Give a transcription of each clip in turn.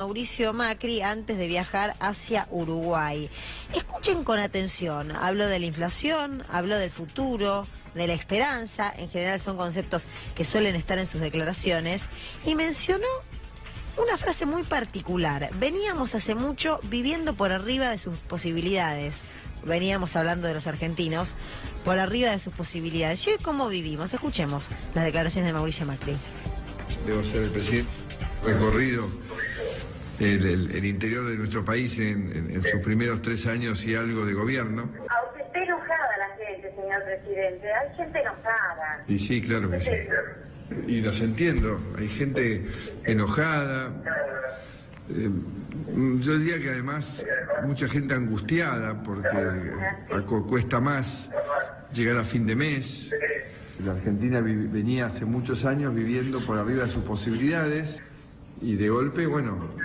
Mauricio Macri antes de viajar hacia Uruguay. Escuchen con atención, habló de la inflación, habló del futuro, de la esperanza, en general son conceptos que suelen estar en sus declaraciones, y mencionó una frase muy particular: veníamos hace mucho viviendo por arriba de sus posibilidades. Veníamos hablando de los argentinos, por arriba de sus posibilidades. ¿Y hoy cómo vivimos? Escuchemos las declaraciones de Mauricio Macri. Debo ser el presidente recorrido el interior de nuestro país en sus primeros 3 años y algo de gobierno. Aunque esté enojada la gente, señor presidente, hay gente enojada. Y sí, claro que sí. Y los entiendo, hay gente enojada. Yo diría que además mucha gente angustiada porque cuesta más llegar a fin de mes. La Argentina venía hace muchos años viviendo por arriba de sus posibilidades y de golpe, bueno,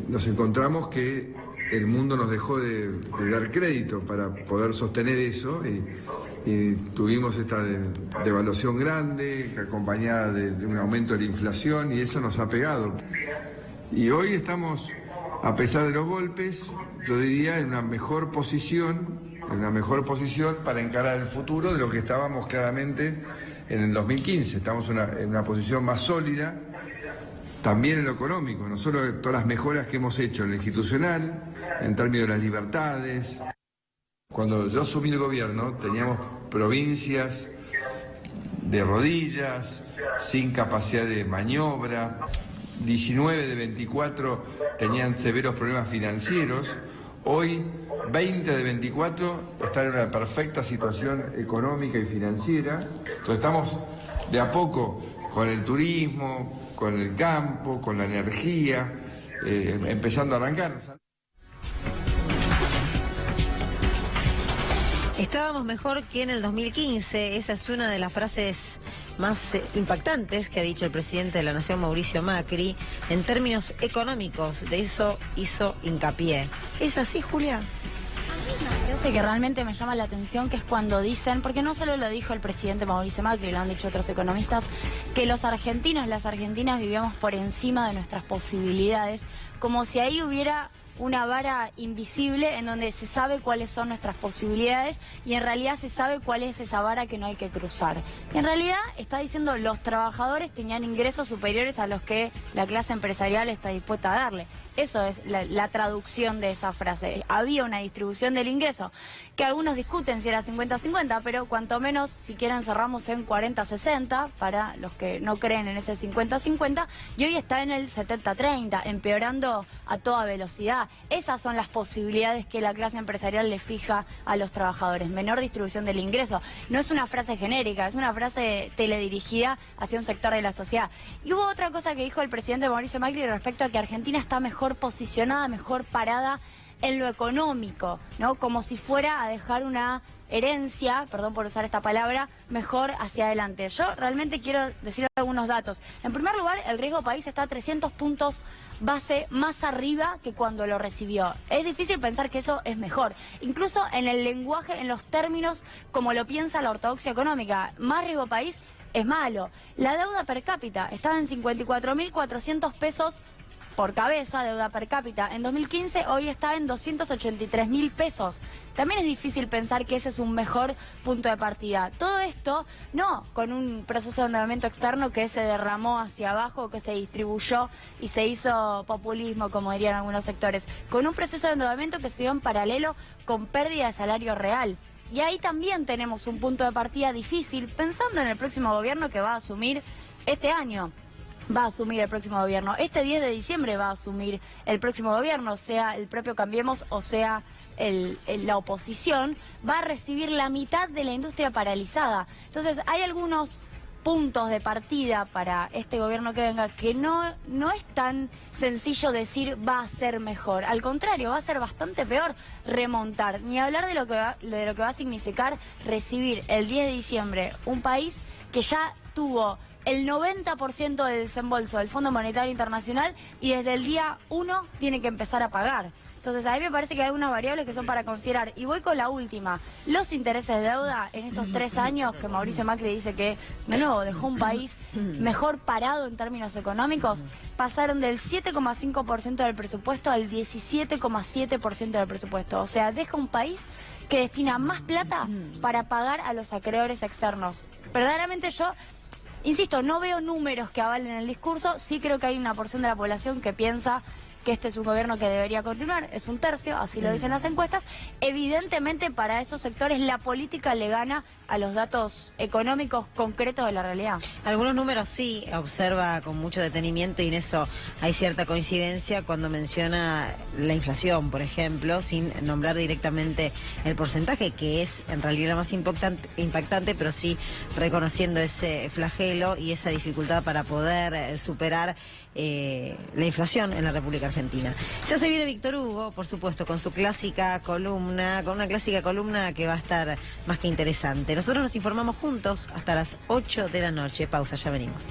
nos encontramos que el mundo nos dejó de dar crédito para poder sostener eso y tuvimos esta devaluación grande acompañada de un aumento de la inflación, y eso nos ha pegado. Y hoy estamos, a pesar de los golpes, yo diría en una mejor posición para encarar el futuro de lo que estábamos claramente en el 2015. Estamos en una posición más sólida, también en lo económico, no solo de todas las mejoras que hemos hecho en lo institucional, en términos de las libertades. Cuando yo asumí el gobierno teníamos provincias de rodillas, sin capacidad de maniobra. 19 de 24 tenían severos problemas financieros. Hoy 20 de 24 están en una perfecta situación económica y financiera. Entonces estamos de a poco con el turismo, con el campo, con la energía, empezando a arrancar. Estábamos mejor que en el 2015, esa es una de las frases más impactantes que ha dicho el presidente de la Nación, Mauricio Macri, en términos económicos. De eso hizo hincapié. ¿Es así, Julia? Me parece que realmente me llama la atención, que es cuando dicen, porque no solo lo dijo el presidente Mauricio Macri, lo han dicho otros economistas, que los argentinos, las argentinas vivíamos por encima de nuestras posibilidades, como si ahí hubiera una vara invisible en donde se sabe cuáles son nuestras posibilidades y en realidad se sabe cuál es esa vara que no hay que cruzar. Y en realidad está diciendo los trabajadores tenían ingresos superiores a los que la clase empresarial está dispuesta a darle. Eso es la traducción de esa frase. Había una distribución del ingreso que algunos discuten si era 50-50, pero cuanto menos, si quieren, cerramos en 40-60 para los que no creen en ese 50-50, y hoy está en el 70-30, empeorando a toda velocidad. Esas son las posibilidades que la clase empresarial le fija a los trabajadores. Menor distribución del ingreso. No es una frase genérica, es una frase teledirigida hacia un sector de la sociedad. Y hubo otra cosa que dijo el presidente Mauricio Macri respecto a que Argentina está mejor posicionada, mejor parada en lo económico, ¿no? Como si fuera a dejar una herencia, perdón por usar esta palabra, mejor hacia adelante. Yo realmente quiero decir algunos datos. En primer lugar, el riesgo país está a 300 puntos base más arriba que cuando lo recibió. Es difícil pensar que eso es mejor. Incluso en el lenguaje, en los términos como lo piensa la ortodoxia económica, más riesgo país es malo. La deuda per cápita estaba en 54.400 pesos por cabeza, deuda per cápita. En 2015 hoy está en 283.000 pesos. También es difícil pensar que ese es un mejor punto de partida. Todo esto no con un proceso de endeudamiento externo que se derramó hacia abajo, que se distribuyó y se hizo populismo, como dirían algunos sectores, con un proceso de endeudamiento que se dio en paralelo con pérdida de salario real. Y ahí también tenemos un punto de partida difícil, pensando en el próximo gobierno que va a asumir este año. Va a asumir el próximo gobierno. Este 10 de diciembre va a asumir el próximo gobierno, sea el propio Cambiemos o sea la oposición, va a recibir la mitad de la industria paralizada. Entonces hay algunos puntos de partida para este gobierno que venga que no es tan sencillo decir va a ser mejor. Al contrario, va a ser bastante peor remontar. Ni hablar de lo que va a significar recibir el 10 de diciembre un país que ya tuvo el 90% del desembolso del Fondo Monetario Internacional y desde el día 1 tiene que empezar a pagar. Entonces, a mí me parece que hay algunas variables que son para considerar. Y voy con la última. Los intereses de deuda en estos 3 años que Mauricio Macri dice que, de nuevo, dejó un país mejor parado en términos económicos, pasaron del 7,5% del presupuesto al 17,7% del presupuesto. O sea, deja un país que destina más plata para pagar a los acreedores externos. Verdaderamente yo, insisto, no veo números que avalen el discurso, sí creo que hay una porción de la población que piensa que este es un gobierno que debería continuar, es un tercio, así lo dicen las encuestas. Evidentemente para esos sectores la política le gana a los datos económicos concretos de la realidad. Algunos números sí observa con mucho detenimiento y en eso hay cierta coincidencia cuando menciona la inflación, por ejemplo, sin nombrar directamente el porcentaje, que es en realidad lo más impactante, pero sí reconociendo ese flagelo y esa dificultad para poder superar la inflación en la República Argentina. Ya se viene Víctor Hugo, por supuesto, con su clásica columna, con una clásica columna que va a estar más que interesante. Nosotros nos informamos juntos hasta las 8 de la noche. Pausa, ya venimos.